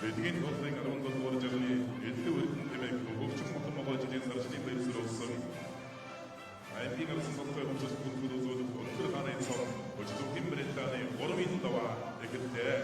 Эдгээр толгойн 17 дугаар жарганы элдв өргөн тэмээх хөгжим хотон Монголчуудын сарчны баярсуулсан аймгийн арсан толгой хөгжил бүлгүүд үзүүлэх өндөр хааны цом өчтөг Британий 3-ын даваа эхэллээ.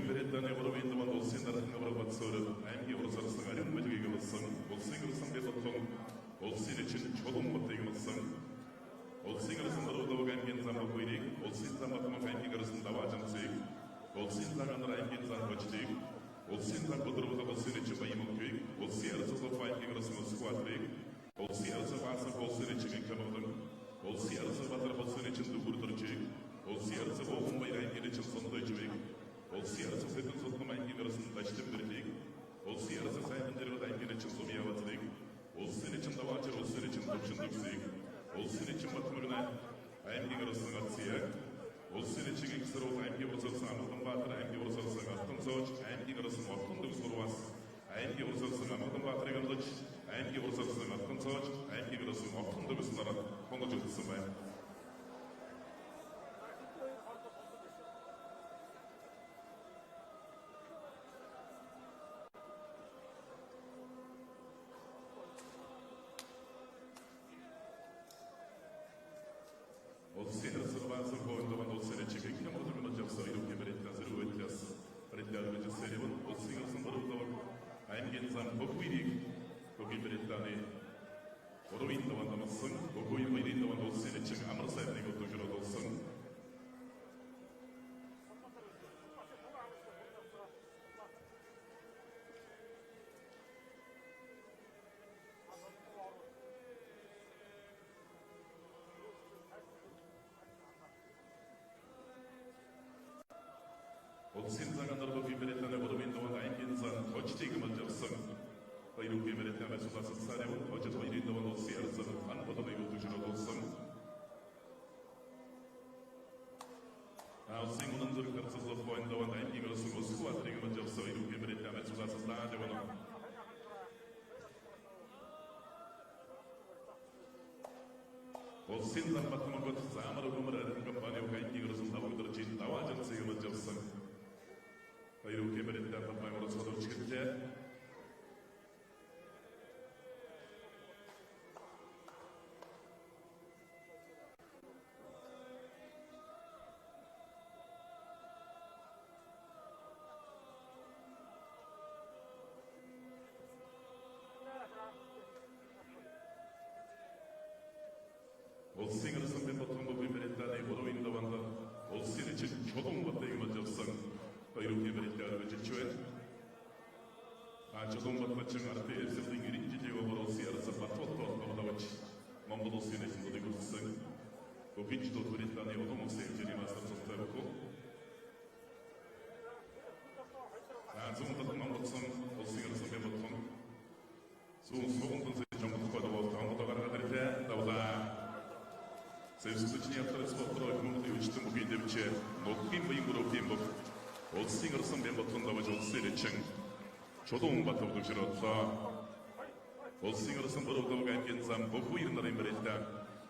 Британий 3-ын даваанд улсын дараагийн аврал батсуурал аймгийн урсгалсан ариун мэлгийг болсон улсын ирсэн бэлтгэн улсын эчин чулуун батыг болсон улсын ирсэн дөрөвдөг аймгийн зам хоёрыг улсын зам батмаг аймгийн ирсэн даваажанцыг улсын зам анар аймгийн зам хочдыг улсын зам өдрөг улсын эчин баян мөнхийг улсын ирсэн аймгийн ирсэн сквадрыг улсын ирсэн баасан улсын эчин камерон улсын ирсэн батар улсын эчин дүрдөрчийг улсын ирсэн бохом баян аймгийн эчин сондойжвыг улсын арсан сэдэн султан аймгийн арсан дачлан бэрлийг улсын арсан сайхан дэрвэд аймгийн эчин сумьяватлыг улсын эчин даваачар улсын эчин төвшин төвсийг улсын эчин батмагна аймгийн арсан ацияг улсын эчин эксрол аймгийн урсгалсан Амгаланбаатар аймгийн урсгалсан Алтан цоож аймгийн арсан Олхон дэв сурвас аймгийн урсгалсан Амгаланбаатарыг амлаж аймгийн урсгалсан Алтан цоож аймгийн арсан Олхон дэв сурвас хонгож үлдсэн байна. Улсын арсан баасан бойлогон улсын эчиг хямрал мажавса ирэхгүй Британий зэрэгээс Британий зэрэгэн улсын арсан бойлогон аймгийн зам бохвирийг Британий 3-ын даваанд амсан бохвир 2-ын даваанд улсын эчиг амар сайдныг өдөржрөд болсон улсын цагаандар Британий 3-ын даваанд аймгийн зам хочдыг мажавсан баярын Британий суласан сарев хочд 2-ын даваанд улсын арсан хан бодоныг өдөржрөд болсон улсын үнэн зүрх гарцлах боон даваанд аймгийн арсан Москватрыг мажавсан баярын Британий суласан сарев улсын зам батмагт замар өмөр компани аймгийн арсан давагдэрч даваажанцыг мажавсан баярын Британий баярын содорч гэлээ улсын арсан бэлтгэн Британий 3-ын даваанд улсын эчин чулуун батыг мажавсан баярын Британий жилчвэн чулуун батчин RPF-ийн 90 жилийн өмнө улсын арсан батвалтай боловч Монгол улсын эчин дээгүүрсэн Гогинждод Британий улам улсын эчийн мастерцтай бохо зүүн Монголсон улсын арсан бэлтгэн зүүн согондон жамбал боловч Монгол гаргаад ирлээ давлаа Сэвсэжний авторс бодлоо хүмүүний үчтэн бүхий дэвчээ нутгийн баян группийн бүх улсын арсан бэлтгэн давж улсын эчин чулуун батв дөшрөдлөө улсын арсан бодлого аймгийн зам бохвир нарын барилда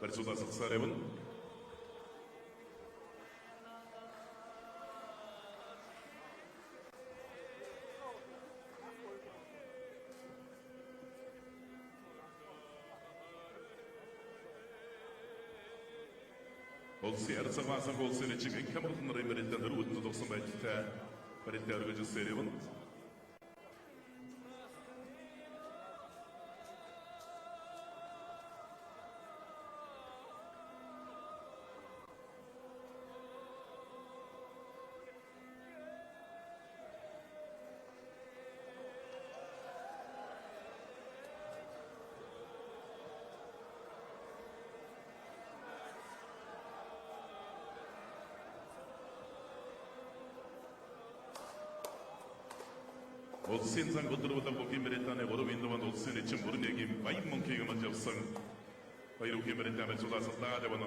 барьцуулсан сарев нь улсын арсан баасан улсын эчиг хямрал нарын барилда дөрвөнд зогсон байдалтай барилда өргөж сарев нь улсын зан өдрөөлөг Британий 3-ын даваанд улсын эчин бүрнэгийн баян мөнхийг мажавсан Hayır Kemer'den Sulasında devamı.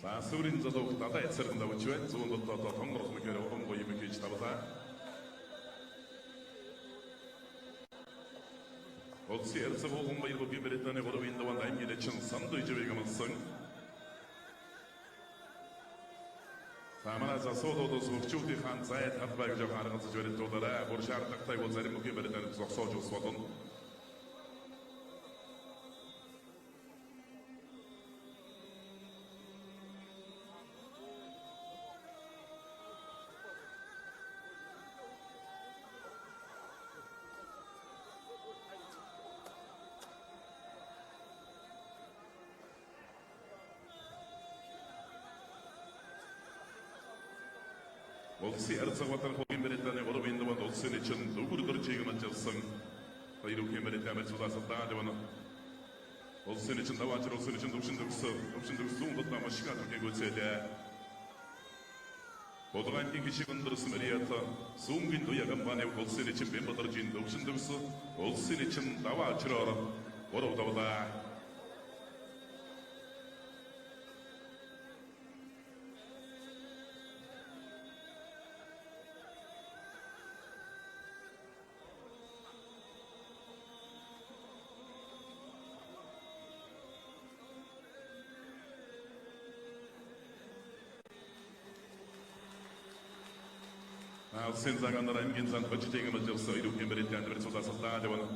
За сүрийн залууг надад эцэрэн давж байна. Зүүн дотоод тонгорох мэгэр уран гоё юм гэж тавлаа. Олси эрсэгүүн баяргуу бибэрэтаны горвин даван аймгийн чин сандой живэгэмсэн. Самара засоодоос хөгчүүдийн хаан зайд хадбай гэж харгацж барих дуулаарай. Бүр шаардлагатай бол зарим бибэрэтаны зогсоож усволон. Олси арцагватар хогимбэрэтаны горвин даван олсын чин дүгүрдөр чигмэн жавсан. Хайруу Kemer'den Sulasında devamı. Olsun için davacır olsun için dövüşün butla maşıka Türkiye götseydi. Bodugan kişi kındırısı meriyata. Soğun duyagan bana olsun için ben badarcın dövüşün olsun için davacır oran. Orav davada. Sen zaganlar аймгийн занд бочтыг мэлжсэн Хайруу Kemer'den Sulasında devamı.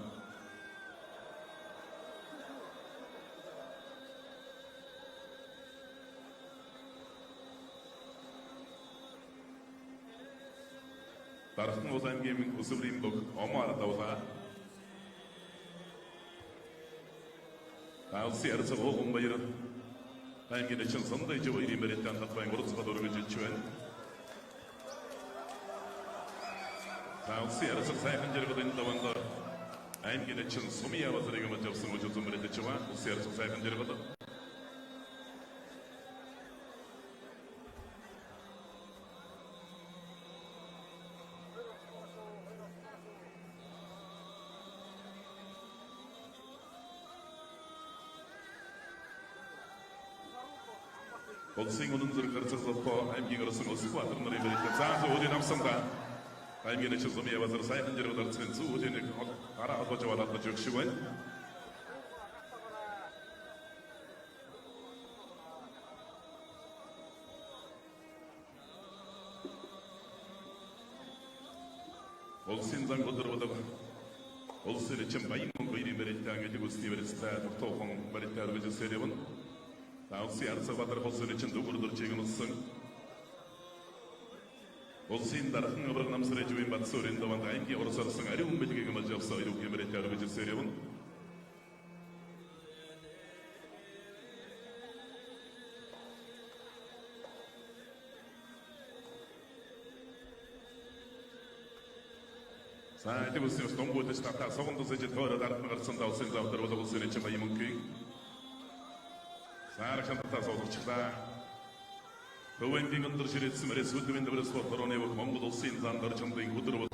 Дархан ул аймгийн өсвөрийн бог Омар давлаа. Алси арцагуулган баяр аймгийн чин сандай жив Kemer'den татбайн урцга дөрөж ичвэн. Алси арцаг сайхан жиргадын даванда аймгийн чин сумия базарыг мэлжсэн үжүзэн мэрэтчва алси арцаг сайхан жиргад. Олсын үнэн зэрэг гарцалтай аймгийн орсон улсын баатар нарын бэлтгэл заасан үеийн амсанда аймгийн чин сумия базар сайхан жиргад арцсан зүүлийн араа холбож аваад жигшиг байна. Олсын зан өдрөдөг олсын чин баян гойрын бэрэттэй ангид үсний бэрэттэй тогтоохон бэрэттэй өргөж сэревэн Алси арцагватар олсын чин дүгүрдөр чигмэлсэн Олсын дархан өвөр намсрэж үн батсурын даванд аймгийн орсарсан ариун бэлгийг мэлжсэн Хайруу Kemer'den өргөж сэревэн Сайд үсний стомбот стата согондос эж тойроод ард гарсан давсан завдар бол олсын чин баян мөнгө Саархан татас олгочлаа. Төвөнгийн өндөр ширэтсэн мөрөс үдвэн дэврэс фотороны бүх Монгол улсын зандар чамдын өдөр бол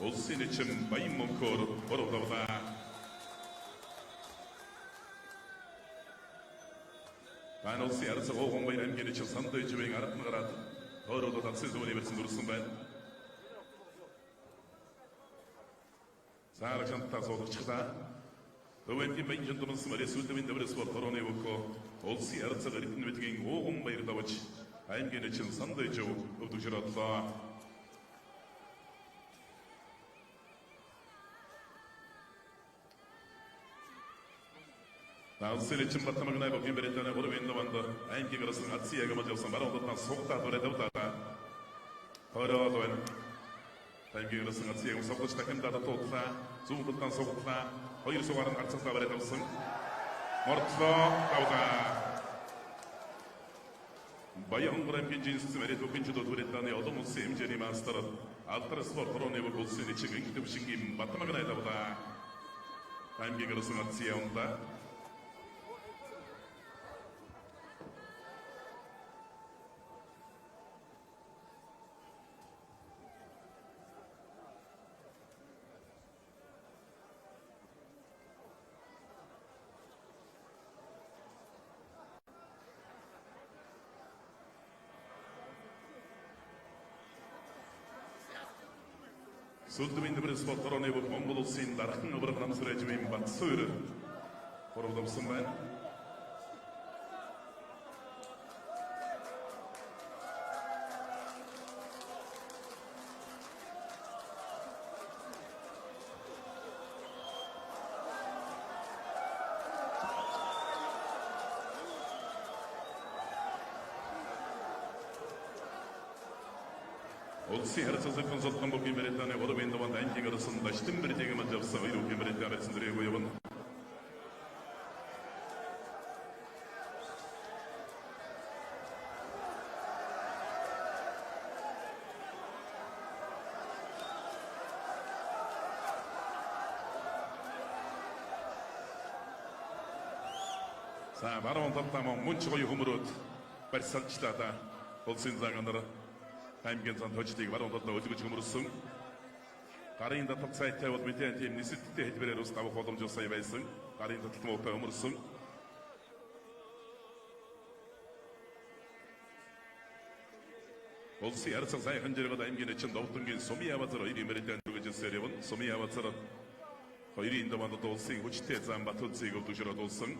улсын чин баян мөнгөөр боровдавлаа. Танай улсын арцаг ууган баяр аймгийн чин сандой живэн ард гараад тойроод татсан зүвний бэрсэн дүрсэн байна. Саархан татас олгочлаа. Төвөнгийн баян жандмс мөрөс үдвэн дэврэс фотороны бүх Олси арцаг ритм мэдгийн ууган баяр давж аймгийн чин сандой жив өвдөжрөдлөө. Алсын чин батмагнай Kemer'den горвин даванда аймгийн орсон ацияг мэлжсэн баруун дотор сугтаа дөрөв давлаа. Хороод байна. Таймгийн арсан ацыг усавч дахимдаа дуудлаа. Зүүн талдан суглаа. Хоёр сугаар нь гарцлаа барайд авсан. Мордлоо тавлаа. Баян грамгийн жинс мэрит өкинчд өдөрөданы олон улсын хэмжээний мастер Алтар спорт хорооны улсын нэг ингээм шингийн Батмагнай тавлаа. Таймгийн арсан ацыг явна. Сүлдмийн дэврэн спорт хорооны Монгол улсын дархан авраг намсраж буй Батсуур хоровдсон байна. Улсын харьцагчдын консультант бүгийн Британий Орвин даванд аймгийн арсан даштан бэрдийг мэлжсэн хоёр бүгийн Британи арсан дөрөв явна. За баруун талдаа мөн ч гоё хөмрөөд барьсалчлаа да. Улсын загнаар аймгийн зан хождыг баруун талдаа өлгөж хөмөрсөн. Гарын татал цайтай бол мэдээ тийм нисэттэй хэлбэрээр ус тавах боломж сая байсан. Гарын татал муутай хөмөрсөн. Улсын арцаг сайхан зэрэг аймгийн эчин довтонгийн Сумын Авазар хоёрын мэрэгдэн дүгжсэн явна. Сумын Авазар хоёрын даванд улсын хүчтэй зам Батүлцгийг өвдөжрөд улсан.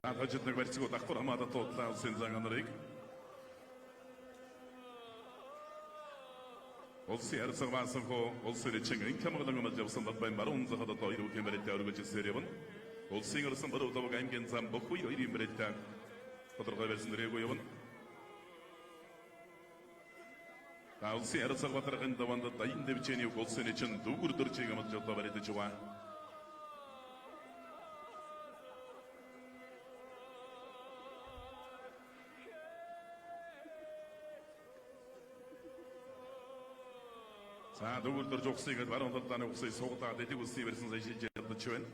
Хожидныг барьцгүй давхар хамаатан дуудлаа улсын зан нарыг улсын арцаг маасанхоо улсын эчин инкамгалан өмж явсан байн баруун захад хоёр бүхэн барилт өргөж ирсэн явна. Улсын арсан баруун даваг аймгийн зам бохой хоёрын барилт тодорхой байсан дэрэггүй явна. Улсын арцаг батаргын даванд дайн дэвчэний улсын эчин дүүгүр дөржиг амж жоо барилт жива. За дүүгүр дөрж ухсыг баруун талдааны ухсыг суугаад дэдэг усны барьсан сая шилж ядаж байна.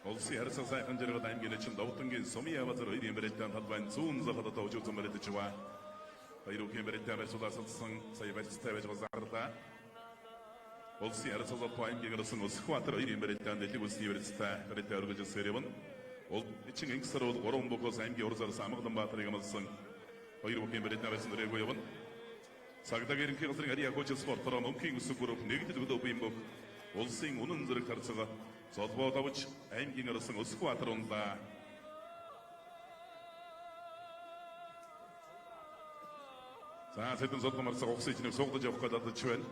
Улсын харьцаг сайхан зэрэг аймгийн эчин довтонгийн Сумын Авазар хоёрын барилтын талбайн зүүн захад төвжүүлсэн барилт жива. Хоёр бүхэн барилтын барьцуулсан сая барьцтай байж гарлаа. Улсын харьцаг аймгийн арсан Өсөхбаатар хоёрын барилтын дэлгэг усны барилттай барилт өргөж сэрвэн. Эчин инксар бол 3 богоос аймгийн урзараас Амгаланбаатарыг амлсан хоёр бүхэн барилтын барьсан дөрөв явна. Цагдаагийн ерөнхий газрын ариа хууч спортоор мөнхийн өсөх групп нэгдэл өдөө бим бог улсын үнэн зэрэг харьцаг Золбоо давж аймгийн арсан Өсөхбаатар унлаа. За сэдэн золбоо марсаг ухсыг нэг суугдаж явах гэдэг байна.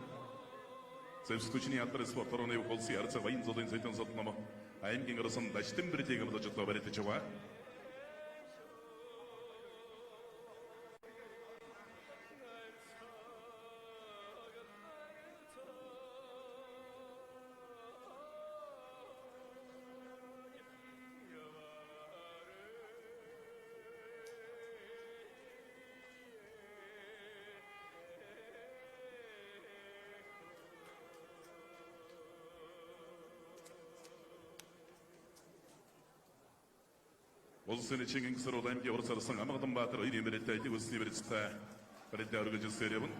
Зөвсгөчний Алтар спорт хорооны улсын арцаг баян золын сэдэн золбоо аймгийн арсан даштан бэрдийг амлаж одоо барьж байгаа. Улсын için ingisar olayım ki orası arasın amadım batır öyle emirette usni veritse verette örgücü seriyabın.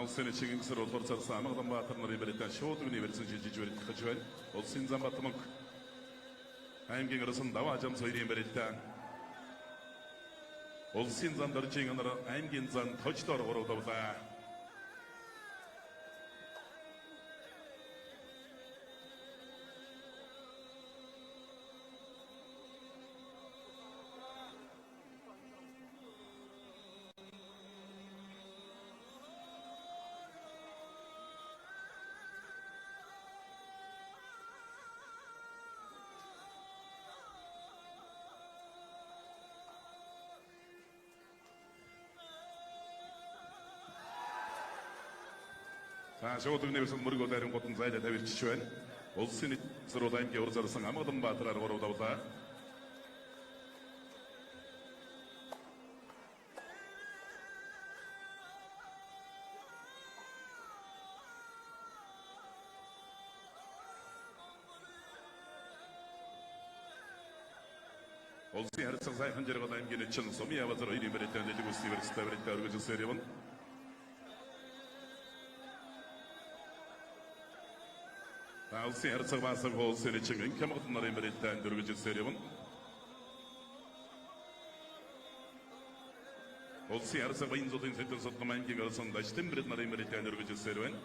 Улсын için ingisar orası arasın amadım batırları veritten şoğdu günü veritsin cici verit kaçıven. Улсын zambatımık. Аймгийн арсан даваа жам соёрын барилтаа улсын зан дөржийн анар аймгийн зан тождоор оролдовлаа. Шоуд өнөөсөн мөргөө дайрын готон зайда тавирчиж байна. Улсын эсрэг аймгийн урд зарсан амгалан баатраар оролдовлаа. Улсын харьцаг сайхан жаргал аймгийн чин сумын авазар хоёрын барилтанд дэдэг усны барилтаа барилтаа өргөжсөөр явна. Улсын харьцаг баасаг улсын için инкамгт нарын барилтаанд өргөжсөөр явна. Улсын харьцаг баян зотын сэдэн сотгом аймгийн арсан даштын брэд нарын барилтаанд өргөжсөөр байна.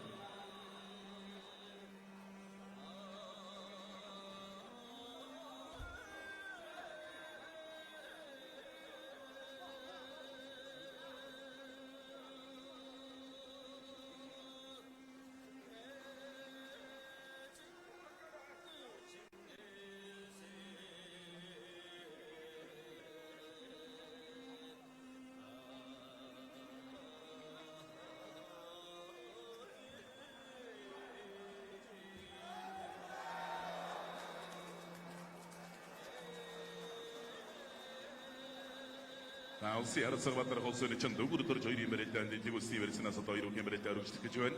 Улсын харьцаг батар улсын için дөгөрдөр хоёрын барилтаанд дэдэг усны барилтаас хоёр үгийн барилтаа өргөжлөх гэж байна.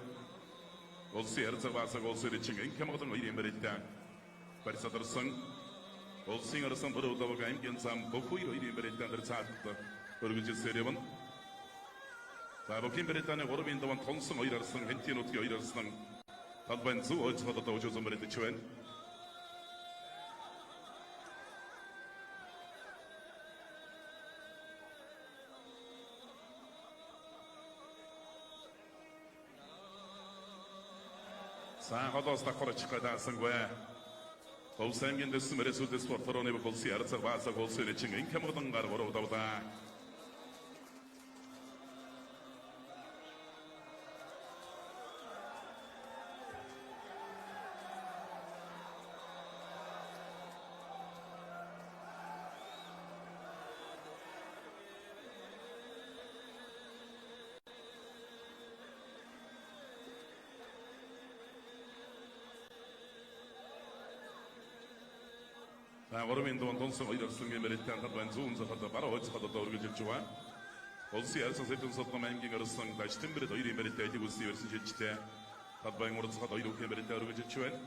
Улсын харьцаг баасаг улсын için инкамгт хоёрын барилтаа барьсадарсан улсын арсан бүрэлдэхүүн аймгийн зам бүхий хоёрын барилтаанд цаатд өргөжсөөр явна. Бүхий барилтааны 3-ын даван тонсон хоёр арсан хэнтийн нутгийн хоёр арсан талбайн зөв ойцгоод өжөөсөн барилдаж байна. Холоос давхар чихгээд аасангүй. Улсын аймгийн дэс мөрөсөд спортороны улсын харьцаг баасаг улсын için инкамгдан гар оролдовлаа. Ормын дуун тонсон хоёр арслан гэмэрэттэн талбайн зүүн захад бараа ойцоход өргөжлөж байгаа. Улсын харьцаг сэдэн сотгом аймгийн арслан даштын брэд хоёрын барилтаа дэдэг усны барьсан шилжтэй талбайн урд захад хоёр үгийн барилтаа өргөжлөж байна.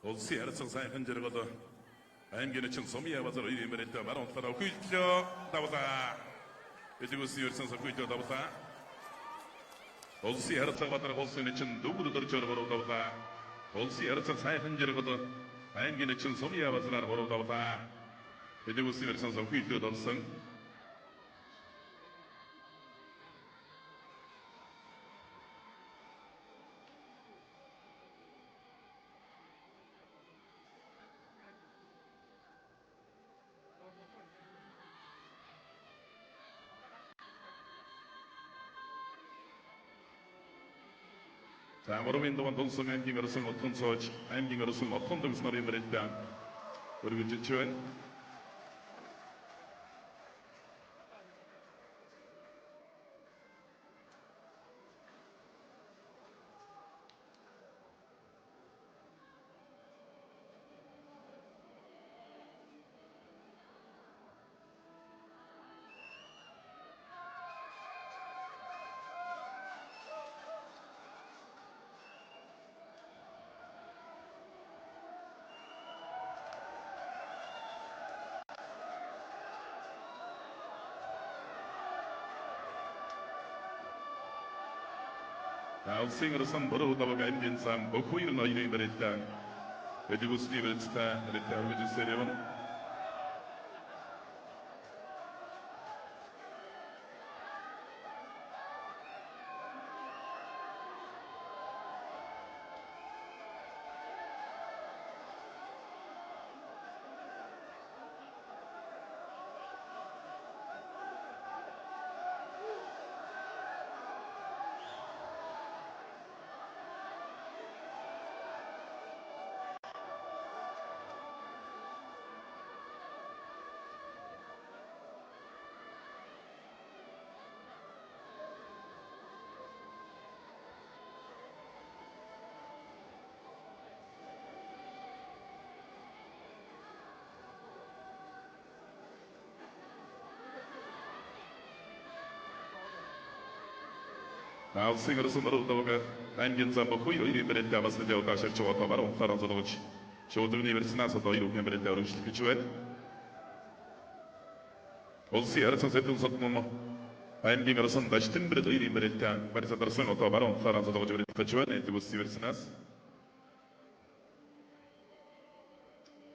Улсын харьцаг сайхан жаргал аймгийн için сумын авазар хоёрын барилтаа маран талаараа өгүүлжөө давлаа. Дэдэг усны барьсан өгүүлжөө давлаа. Улсын харьцаг батар улсын için дөгөрдөр жоргор давлаа. Улсын харьцаг сайхан жаргал аймгийн için сумын авазар давлаа. Дэдэг усны барьсан өгүүлжөө давсан. 자, 모르민도만 동성 엠깅 어르승 어떤 소지, 엠깅 어르승 어떤 동성을 임했다. 그리고 지치원. Alsingerson Borotava Indian Sam, Bokuir no Universitan, Edibus Universitan, Return with the Serion. Alsingerson Borotava Indian Sam, Bokuir Universitan, was the Delta Shachota Baron Faranzonoch, showed the University of the University of Kichuet. Also, Erson Settles of Momo. I'm being a son that Stimbred Universitan, but it's a person of Baron Faranzonoch, Kichuet, and it was Siversinas.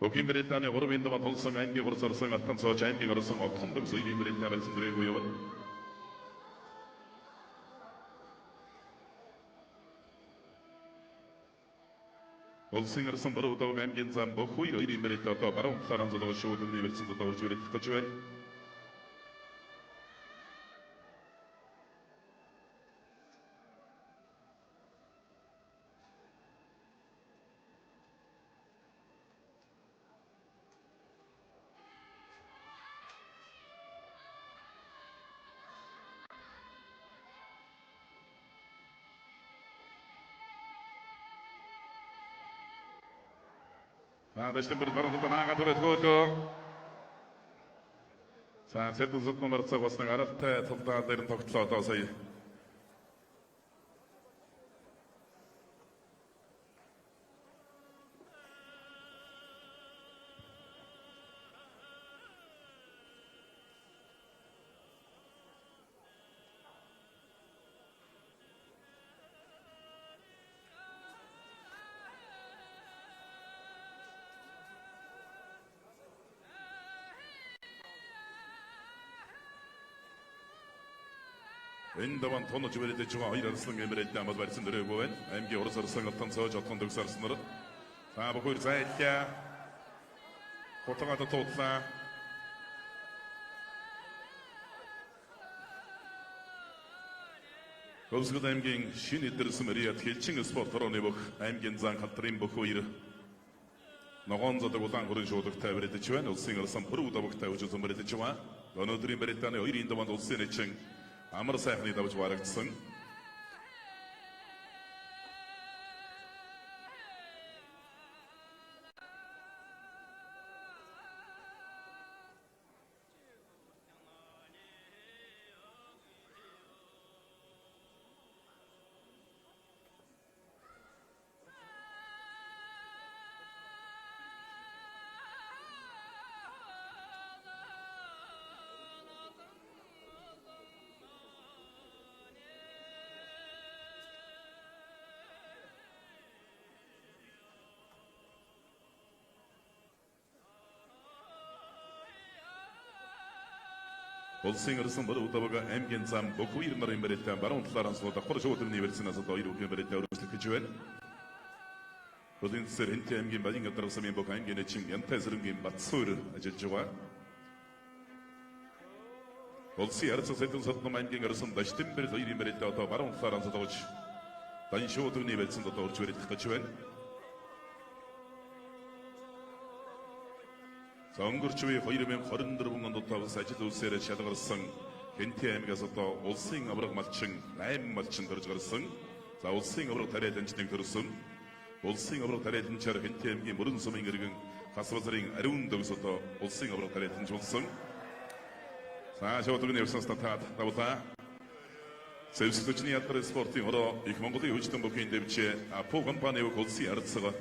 Okimberitane Orwin, the Matolson, and give us a song at Tanso, and give us some of condoms, Universitan, and Grego. Olsingerson Borotava Indian Sam, Bokuir Universitan, Baron Faranzonoch, showed the University of Kichuet. Daştım bir tarafı bana kadar koydu. Sen set uzun numarası basın arafta toplantıların tokçusu atası. Endavan tonu cüvelete çuva ayırırsın emretten ama versin dere bu en. Emge orası arasın attan sağa çatkan döksarsınlar. Sa bu kuyur sayetke. Kortağa da tutsa. Kavsıda emgen şin ettirisi meriyat kelçin sportlar onu bak. Emgen zan kattırayım bu kuyur. Noğonza da kutan kurun şoğduk tabreti çuven. Olsun arasın pırı da bak tavucu zımreti çuva. Onu durum berettane oyun indavan olsun için. Amar sayfını da uçvarakçısın. Olsingerson Borotava Indian Sam, Bokuir no Universitan, Baron Faranzonoch, Jorge Universinas of the University of Kichuet. Rodin Serente Emgin Bading at Rosamin Bokain Geneching and Tezringin Batsur, Ajajua. Olsi Erso Settles of the Mind Gingerson, the Stimber, the University of Baron Faranzonoch. 단쇼등이 벨슨도 또 우리 같이wen 정글주의 허이르면 거른 들어본 건도 또 사지도 세레 샤더거성 겐티엠 가서 또 올싱 아브락 맞층 라임 맞층 들어져거성 자 올싱 아브락 다리에 던지는 들었음 올싱 아브락 다리에 던지러 겐티엠기 모른 소민 그리근 가스바스링 아려운 데서 또 올싱 아브락 다리에 던졌음 자 저들은 여기서 스타트 나보다 셀스도진이 아따레 스포팅으로 이크몽고도 요지던 복귀인데 비치에 포건파네오 고시 아르츠가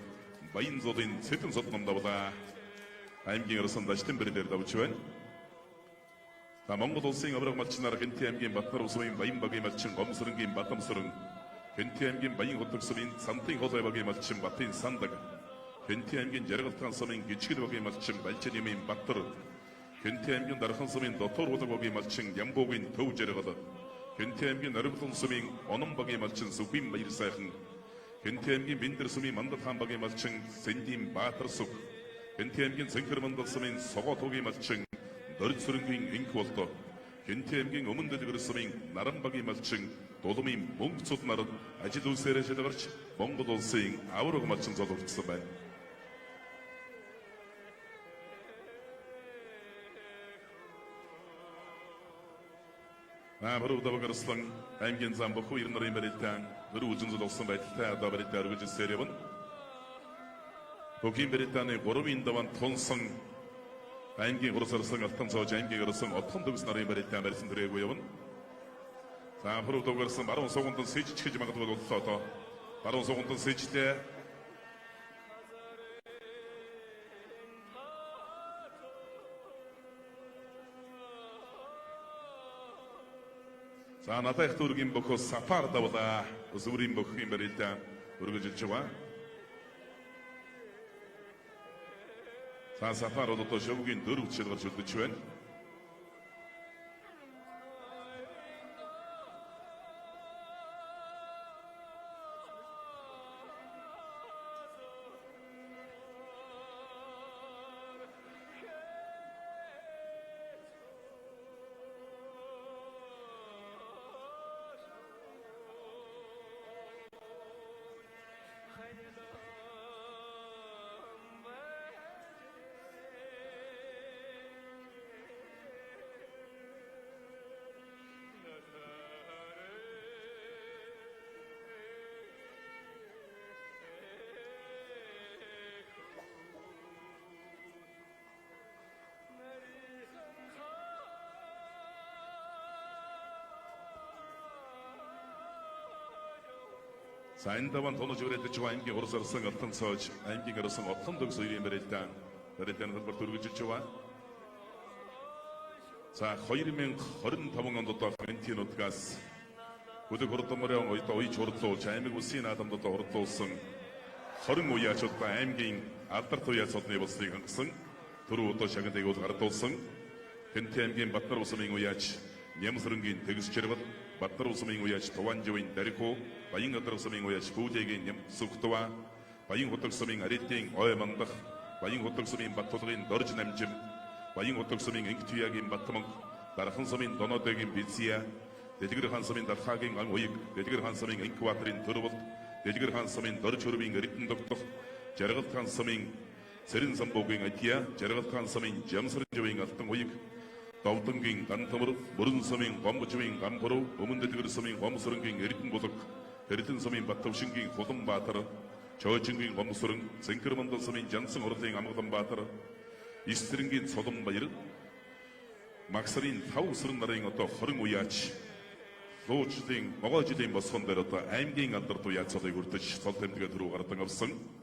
마인조딘 세튼솥 넘다보다 아임기어로 선다 시템베리 데르다 부치웬 자 몽고도 생업으로 마친 나라 겐티엠기 맞다로 소인 마인바게 마친 검스른기 맞담스른 겐티엠기 마인 호떡스린 산팅 호도에바게 마친 마틴 산다가 겐티엠기 제르가탄 소민 기치기르바게 마친 말체님이 맞다르 겐티엠기 나라хан 소민 도토로도바게 마친 양보긴 더우 제르가다 겐티엠기 나르부톤 소민 어놈바게 마친 수빈 마일사한 겐티엠기 민들 소민 만다탄바게 마친 센딘 바터속 겐티엠긴 생크르만도 쓰면 서거독이 맞층 너릿수릉긴 잉크워터 겐티엠긴 어문데드 그르스밍 나람박이 맞층 도도미 몽크소드 나른 아지도 세레시다가르치 몽고도 쓰잉 아우로가 맞층 저도 흑서발 바로 우다바가르스랑 아임긴 잠복후 이런 나라의 메리탄 그루 우준조도 없어 마이트타 아다바리타 아르그지 세레본 복인 베리탄의 고름인다만 톤성 아임기 고로서성 어떤 저지 아임기 고로성 어떤 동스 나라의 베리탄 말씀드리고요. 자 앞으로 도그르성 바로 소곤던 세치 치지만 것도 없어서 바로 소곤던 세치 때 자 나타 엑토르긴 보고 사파르다보다 우스우린 복인 베리탄 우르그지 좋아 자, 사파로도 또 저국인 너룩치도가 줄듯이웬 자, 인다만 도노지그레 대추와 아임기 고로서성 어떤 서지 아임기 고로성 어떤 덕서 이리 메리탄 메리탄은 한 벌도 지추와 자, 허이리면 허른 타봉감도 또 멘티노트 가스 우드 고로또 머령 어이 또 어이 조르또 자임이고 시나담도 또 호르또성 허른 오이야 쳤다 아임기인 아따르토야 쳤네 버스리 강성 도로 또 시작은 되고 가르토성 겐티 아임기인 맞다로 소밍 오이야치 냠스른긴 대기수 체르것 맞다로 소밍 오이야치 도완조인 데리고 바잉 어떡 소밍 오야치 부제긴 냠 수크도와 바잉 호떡 소밍 아리띵 어에만박 바잉 호떡 소밍 바토드린 너르지 남짐 바잉 호떡 소밍 잉크투야긴 바토먹 나라한 소밍 너너되긴 비치야 내지그르 한 소밍 다카긴 강 오익 내지그르 한 소밍 잉크와트린 더르봇 내지그르 한 소밍 너르초르빙 어리띵 덕덕 제르것 한 소밍 세린 선보긴 아티야 제르것 한 소밍 점스른 조잉 어떤 오익 다우등긴 단텀으로 모른 소밍 범부주잉 감고로 어문데지그르 소밍 범스른긴 어리띵 보석 베리튼 소민 바토싱긴 호동 바타라 저증긴 검수릉 생크르만도 소민 장승 호르땡 아무던 바타라 이스트링긴 소동 바이르 막사린 타우스른 나라인 것도 허릉 오야치 로주딩 먹어지딩 뭐 손대렸다 아임긴 안더도 야차도 굴듯이 손템드가 들어가랬던 없음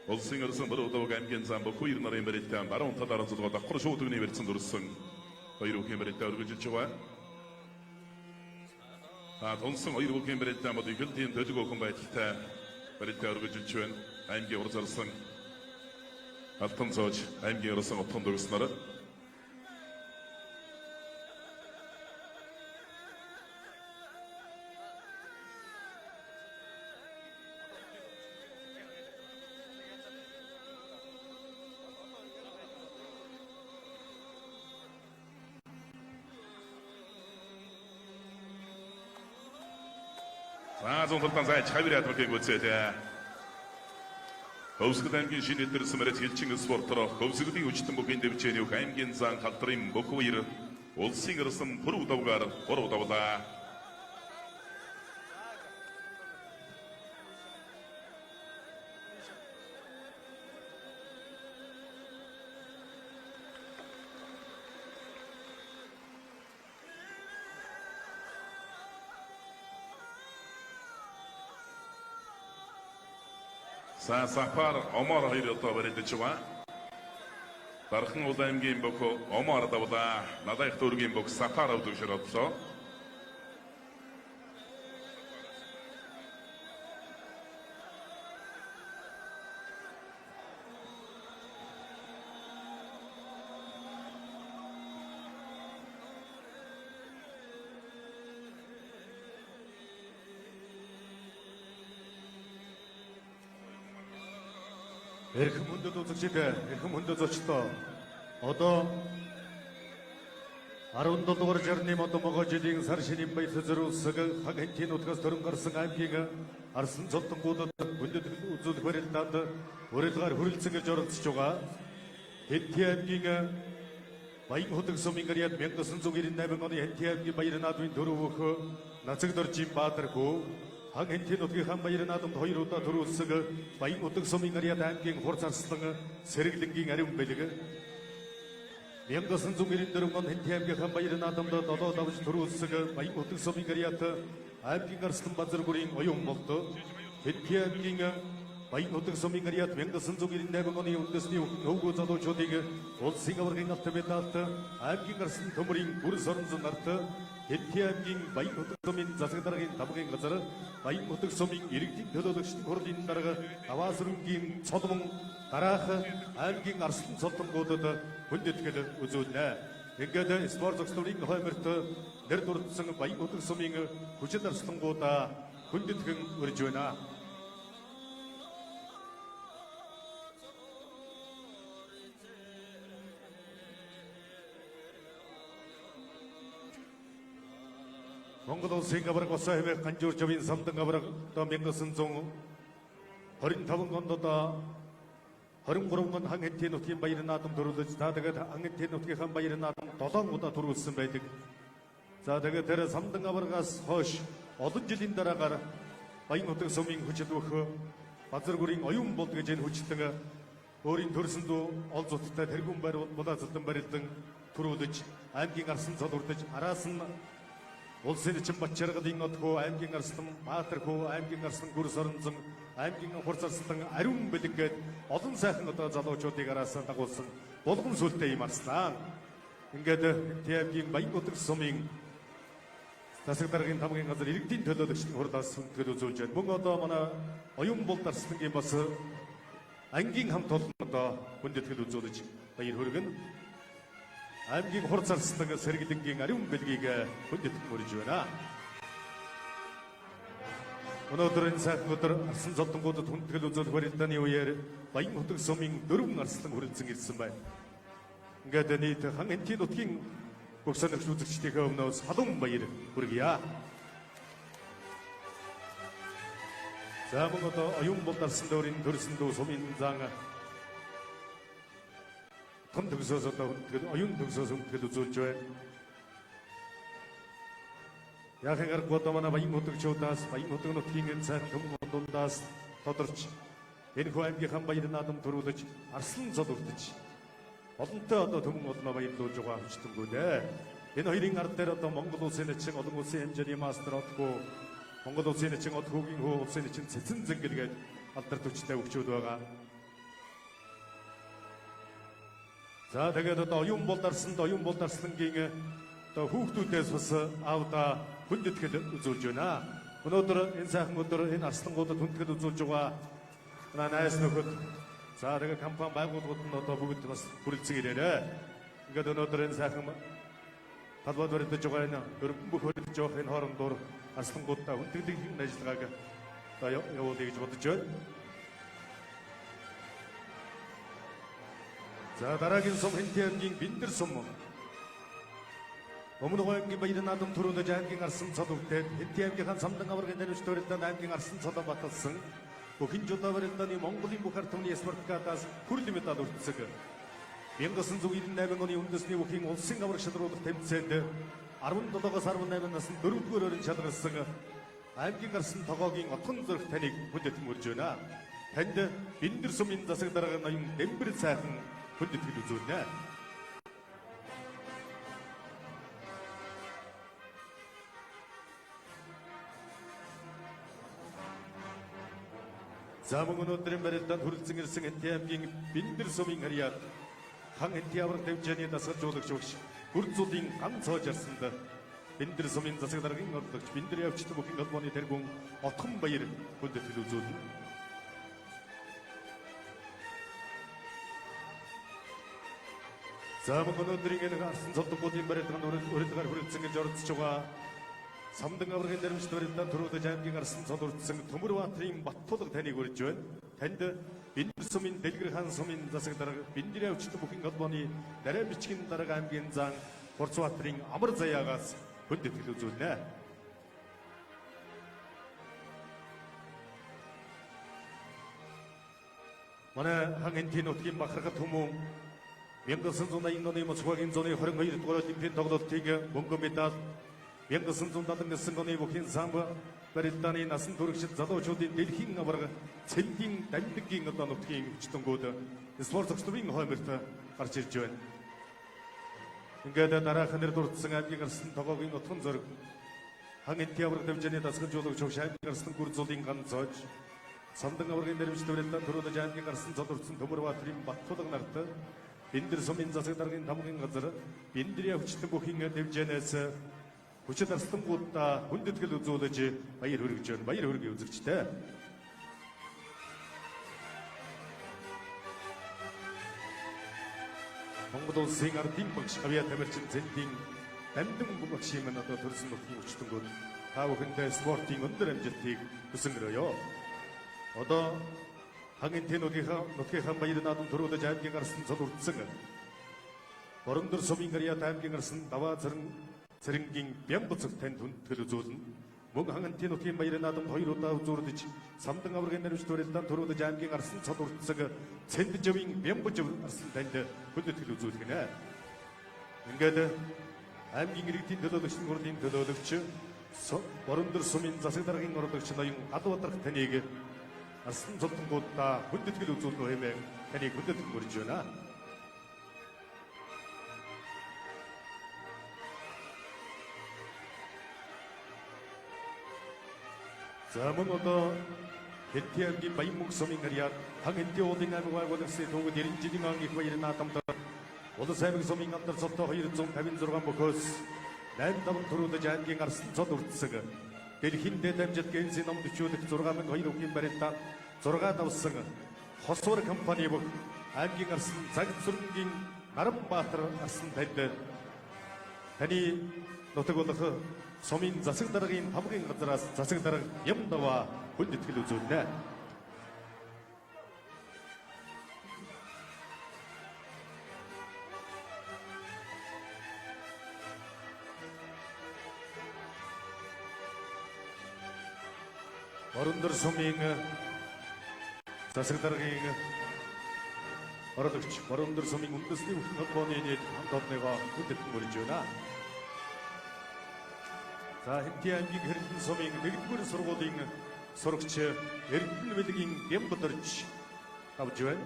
올싱어르슨 버로도가 임견산 먹고 이른 나라에 메리탄 바로 타다라서도 다 코르쇼 오드니 베르슨 도르슨 어이로게 메리탄 어르그 지초와 아 돈성 어이로게 메리탄 모두 견티엔 더주고 콤바이티타 메리탄 어르그 지초엔 아임게 오르서르슨 아톤 소지 아임게 오르슨 어톤 도르스나라 За зунталтан зай чавираад мөргийг үзээ. Хөвсгөл аймгийн шинэ эдэрсэн мэрэт хэлчин спортоор хөвсгөлийн хүчтэн бүгийн дэвчээний аймгийн зан халдрын бүх үер улсын ирсэн пүрэв давгаар 3 давлаа. За сапар омор хоёр одоо барьж байгаа. Дархан улаан аймгийн бүх омор давлаа. Надайх дүүргийн бүх сапар авдаг шородлоо. Эрхэм хүндэт үзэгчид, эрхэм хүндэт зочдоо одоо 17 дугаар жарны модомгоо жилийн сар шинийн баяр зориулсаг хаг хэнтийн утгаас төрөн гарсан аймгийн арсан цолтонгуудад хүндэт үзүүлэх барилдаанд урилгаар хүрэлцэн гэж оролцож байгаа. Хэнтийн аймгийн Баян хөдөг сумын гараад 1998 оны Хэнтийн аймгийн баяр наадмын төрөвөх Нацаг доржийн Баатархүү Хаг хэнтийн нутгийн баяр наадамд 2 удаа төрүүлсэг Баян хөдөг сумын гараад аймгийн хурц арслан Сэргэлэнгийн ариун бэлэг 1994 он Хэнтийн аймгийн баяр наадамд 7 давж төрүүлсэг Баян хөдөг сумын гараад аймгийн арслан Базаргүрийн оюун болд Хэнтийн аймгийн Баян хөдөг сумын гараад 1998 оны үндэсний өвгөө залуучуудыг улсын аваргын алт медальт аймгийн арслан төмөрийн бүр соронзон нарт Хэнтийн аймгийн Баян хөдөг сумын засаг даргын тамгын газар Баян хөдөг сумын иргэдийн төлөөлөгчдийн хурлын дарга Аваасрынгийн цолмон дараах аймгийн арслан цолтонгуудад хүндэтгэл үзүүлнэ. Ингээд спорт зохицлын хойморт нэр дурдсан Баян хөдөг сумын хүчит арслангуудаа хүндэтгэн өрж байна. Монгол улсын аварга босоо хэмээх ганжуур жавын самдан аварга одоо 1925 онд одоо 23 он хан хэнтийн нутгийн баяр наадам төрүүлж за тэгээд хан хэнтийн нутгийн баяр наадам 7 удаа төрүүлсэн байдаг. За тэгээд тэр самдан аваргаас хойш олон жилийн дараагаар Баян хөдөг сумын хүчит өөх Базаргүрийн оюун болд гэж энэ хүчтэн өөрийн төрсөн дүү ол зуттай тэргүүн байр булаацалдан барилдан төрүүлж аймгийн арсан цолурдж араас нь улсын чин Бачаргалын отхоо аймгийн арслан Баатархүү аймгийн арслан Гүр соронзон аймгийн хурц арслан ариун бэлэггээд олон сайхан одоо залуучуудыг араас дагуулсан булган сүлтэй юм арслан. Ингээд Хэнтийн аймгийн Баян хөдөг сумын засаг даргын тамгын газар иргэдийн төлөөлөгчдийн хурлаас хүндэтгэл үзүүлж байна. Мөн одоо манай оюун болд арслангийн бас ангийн хамт олон одоо хүндэтгэл үзүүлж баяр хүргэн аймгийн хурц арслан Сэргэлэнгийн ариун бэлгийг хүндэтгэн өрж байна. Өнөөдөр энэ сайхан өдөр арслан цолтонгуудад хүндэтгэл үзүүлэх барилдааны үеэр Баян хөдөг сумын 4 арслан хүрэлцэн ирсэн байна. Ингээд нийт хан хэнтийн нутгийн бүх сонирхч үзэгчдийнхээ өмнөөс халуун баяр хүргье. За мөн одоо оюун болд арслан дөрийн төрсөн дүү сумын зан том төгсөөс одоо хүндэтгэл оюун төгсөөс хүндэтгэл үзүүлж байна. Яахан гарахгүй одоо манай Баян хөдөгчдөөс Баян хөдөг нутгийн энэ сайхан төмөн дундаас тодорч энэ хүү аймгийн баяр наадам төрүүлж арслан цол өртөж олонтой одоо төмөн олноо баярлуулж байгаа хүчтэнгүү нэ. Энэ хоёрын ард дээр одоо Монгол улсын эчин олон улсын хэмжээний мастер отгоо Монгол улсын эчин отгоогийн хөө улсын эчин цэцэн зэнгэлгээд алдар төвчтэй өгчүүд байгаа. За тэгээд одоо оюун болд арслангийн одоо хүүхдүүдээс бас аавда хүндэтгэл үзүүлж байна. Өнөөдөр энэ сайхан өдөр энэ арслангуудад хүндэтгэл үзүүлж байгаа манай найз нөхөд за тэгээд компани байгууллагууд нь одоо бүгд бас хүрэлцэн ирээрээ. Ингээд өнөөдөр энэ сайхан талбайд баригдаж байгаа энэ өргөн бүх хөрөлж явах энэ хоорондоор арслангуудаа хүндэтгэлийн ажиллагааг одоо явуулъя гэж бодож байна. За дараагийн сум Хэнтийн аймгийн Бэндэр сум. Өмнөг аймгийн баярын наадам төрүүлж аймгийн арсан цолөвтэй Хэнти аймгийн самдан аваргын дэрвч төрөлтөнд аймгийн арсан цолоо баталсан бүхэн жолоо барилдааны Монголын бүх ард түмний спортгадаас хүрэл медаль өртсөг 1998 оны үндэсний бүхийн улсын аварга шалруулах тэмцээнд 17-оос 18 наснд 4-р өрийн шалгарсан аймгийн арсан тогоогийн отхон зөрөх таныг хүндэтгэн үрж байна. Танд Биндэр сумын засаг дарга ноён Дэмбэр сайхан хүндэтгэл үзүүлнэ. За мөн өнөөдрийн барилдаанд хүрэлцэн ирсэн Хэнти аймгийн Биндэр сумын харьяат хан Хэнти аварга тэмцээний дасгалжуулагч багш Гүрзүүдийн ганц хоож арсанд Биндэр сумын засаг даргын орлогч Биндэр явчт бүхэн холбооны тэргүүн отхон баяр хүндэтгэл үзүүлнэ. За мөн өнөөдрийн энэ арсан цолдогуудын барилдаанд урилгаар хүрэлцэн ирж оролцож байгаа самдан аваргын дэрвч барилдаанд төрүүлж аймгийн арсан цол өртсөн Төмөрбаатарын Баттулга таныг урьж байна. Танд Биндэр сумын Дэлгэр хаан сумын засаг дарга Биндэр явчт бүхэн холбооны дараа бичгийн дарга аймгийн зан Хурцбаатарын Амар заяагаас хүндэтгэл үзүүлнэ. Манай хан Хэнти нутгийн бахархад хүмүүн 1980 оны Москвагийн зуны 22 дугаар Олимпийн тоглолтыг мөнгөн медаль 1979 оны бүхэн самбо барилдааны насан туршид залуучуудын дэлхийн аварга цэлгийн дамжлагын одоо нутгийн хүчтэнгүүд спорт зөвлөмийн хойморт гарч ирж байна. Ингээд дараахан нэр дурдсан аймгийн арсан тогоогийн утган зөрг хан Хэнти аварга тэмцээний дасгалжуулагч Хөвш аймгийн арсан Гүрзүүдийн ганц зоож самдан аваргын дэрвч барилдаанд төрүүлж аймгийн арсан цолорцсон Төмөрбаатарын Баттулга нарт Биндэр сумын засаг даргын тамгын газар Биндэр явчт бүхэн тэмцээнээс хүчит арслангуудаа хүндэтгэл үзүүлж баяр хүргэж байна. Баяр хүргэе үзэгчтэй. Монгол улсын ардын багш авиа тамирчин зэндийн дамдын багшийн мань одоо төрсөн нутгийн хүчтэнгүүд та бүхэндээ спортын өндөр амжилтыг хүсэнгэрөөё. Одоо хан Хэнти нутгийнхаа баяр наадам төрүүлж аймгийн арсан цол үрдсэн Борондөр сумын харьяат аймгийн арсан даваа цэрэнгийн Бямбуцэг танд хүндэтгэл үзүүлнэ. Мөн хан Хэнти нутгийн баяр наадамд 2 удаа үзүүрлэж самдан аваргын дэрвч барилдаанд төрүүлж аймгийн арсан цол үрдсэн Цэнджавын Бямбуцэг арсан танд хүндэтгэл үзүүлэх нэ. Ингээд аймгийн иргэдийн төлөөлөгчдийн хурлын төлөөлөгч Борондөр сумын засаг даргын орлогч ноён Албатрах таныг арсан цолтонгуудаа хүндэтгэл үзүүлнэ хэмээн таныг хүндэтгэн хүрж байна. За мөн одоо Хэнти аймгийн Баянмөнх сумын харьяат хан Хэнти уулын аймаг байгуулагчдын төвөд 90 жилийн ангийн баярын наадамд Улас аймаг сумын алдар цолтой 256 бөхөөс 85 төрүүлж аймгийн арсан цол үрдсэг дэлхийн дэд амжилт генсийн ном төчүүлэх 6,2 өгийн барилдаанд 6 давсан Хосвор компани бүх аймгийн арсан цаг зүргийн Наранбаатар арсан танд таны нутаг болох сумын засаг даргын тамгын газраас засаг дарга Ямдава хүндэтгэл үзүүлнэ. Борондөр сумын засаг даргын орлогч Борондөр сумын үндэсний бүхэн холбооны нийт хамт олонныгоо хүндэтгэн хүрж байна. За Хэнти аймгийн Хэрхэн сумын 1-р сургуулийн сурагч Эрдэнэ Бэлгийн Бямбударч авж байна.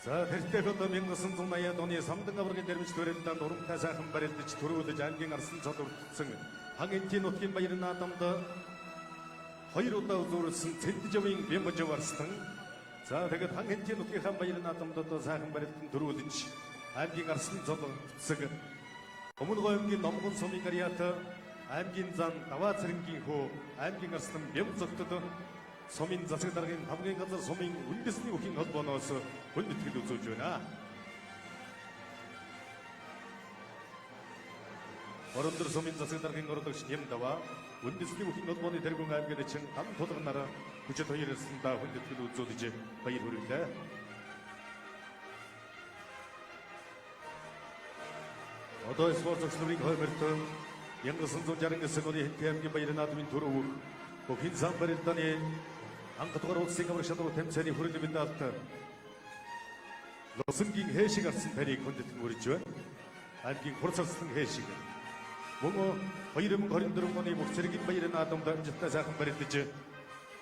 За тэртээ одоо 1980 оны самдан аваргын дэрвч барилдаанд урамтай сайхан барилдаж төрүүлж аймгийн арсан цол үрдсэн хан Хэнти нутгийн баяр наадамд 2 удаа үзүүлсэн Цэнджавын Бямбуцэг арстан за тэгээд хан Хэнти нутгийнхаа баяр наадамд одоо сайхан барилдан төрүүлж аймгийн арсан цол үрдсэн Өмнөг аймгийн Номгон сумын харьяат аймгийн зан даваа цэрэнгийн хөө аймгийн арсан Бямбуцэгт сумын засаг даргын хамгийн газар сумын үндэсний бүхийн холбооноос хүндэтгэл үзүүлж байна. Борондөр сумын засаг даргын орлогч Ямдава үндэсний бүхийн холбооны тэргүүн аймгийн чин гам тулганаар хүчит хоёрсандаа хүндэтгэл үзүүлж баяр хүргэлээ. Одоо спортчлын хоймерт янгасан зүүн жарангасан оны хэмжээний баярын наадмын төрөв бүхэн сан барилданы анхдугаар улсын аврагч шалруу тэмцээний хүрээлэн даалт лосонгийн хэшиг арсан тарийг хүндэтгэн үрж байна. Аймгийн хурцарсан хэшиг. Мөн 2024 оны бүх цэргийн баярын наадамд амжилттай сайхан барилдаж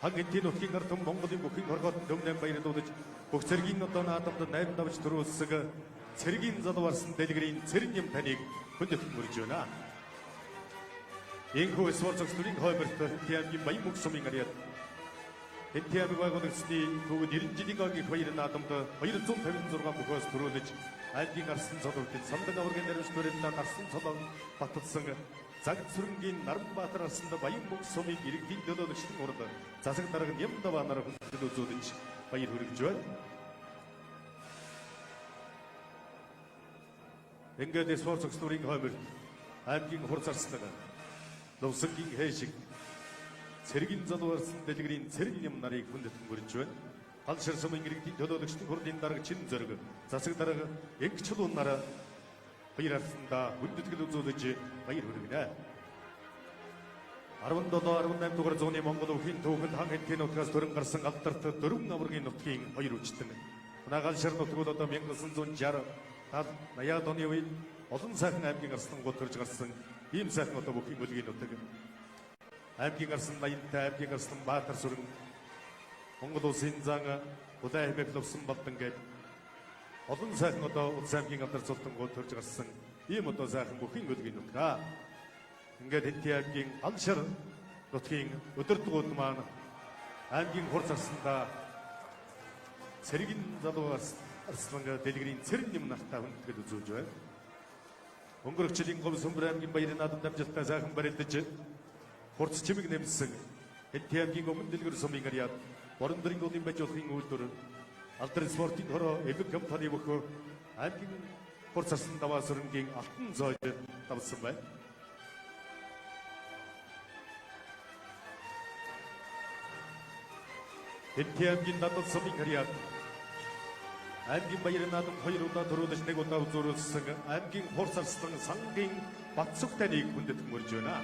хан энтийн нутгийн ард түмэн Монголын бүхэн хоргоод төмнэн баярлуулж бүх цэргийн одоо наадамд 8 давж төрүүлсэг цэргийн залуурсан дэлгэрийн цэрэн юм таныг хүндэтгэн үрж байна. Энэхүү спортчлын хоймерт Хэнтиамгийн баян мөх сумын ариад Хэнтиамгийн байгуулагчдын түүх 90 жилийн агийн баярын наадамд 256 бүхөөс төрүүлж аймгийн арсан цолоодын самдан аваргын нэрвч төрөлдөө гарсан цолоо баталсан цаг сүрэнгийн Наранбаатар арсанд баян мөх сумыг иргэдийн төлөөлөгчдийн урд засаг дарга Нямдаванаар хүндэтгэл үзүүлж баяр хүргэж байна. Ингээд спортчлын хоймерт аймгийн хурцарслаг Ловсонгийн хэшиг цэргийн залуурсан дэлгэрийн цэрэг юм нарыг хүндэтгэн хүрж байна. Палшир сумын иргэдийн төлөөлөгчдийн хурлын дарга Чин Зориг засаг дарга Янг Чулуун нараа баяр арсандаа хүндэтгэл үзүүлж баяр хүргэнэ. 17-18 дугаар зууны Монгол өвхийн түүхэнд хан хэнтийн нутгаас төрөн гарсан алдарт дөрвөн аваргын нутгийн хоёр үчтэн. Нагаалшир нутг бол одоо 1960 80-аад оны үед олон сайхан аймгийн арслангууд төрж гарсан ийм сайхан одоо бүхий мөлгийн нутаг. Аймгийн арслан Наянтай, аймгийн арслан Баатар сүрэн Монгол улсын зан Удай хэмээх лувсан болдон гээд олон сайхан одоо Улс аймгийн алдар цултангууд төрж гарсан ийм одоо сайхан бүхий мөлгийн нутгаа. Ингээд Хэнтиамгийн Алшир нутгийн өдөрдгүүд маань аймгийн хурц арсандаа цэргийн залуу арслан дэлгэрийн цэрэн юм нартаа хүндэтгэл үзүүлж байна. Өнгөрөгчлийн говь Сүмбэр аймгийн баярын наадамд амжилттай сайхан барилдаж хурц чимэг нэмсэн Хэнтиамгийн өмнө дэлгэр сумын ариад Борондрын голын байж болохын үйлдвэр алдар спортын хороо эвэг компани бөхөө аймгийн хурц арсан даваа сүрэнгийн алтан зоойд давсан байна. Хэнтиамгийн надад сумын ариад аймгийн баярын наадам 2 удаа төрүүлж 1 удаа үзүүлсэн аймгийн хурц арслан сангийн Батсүх таныг хүндэтгэн мөрж байна.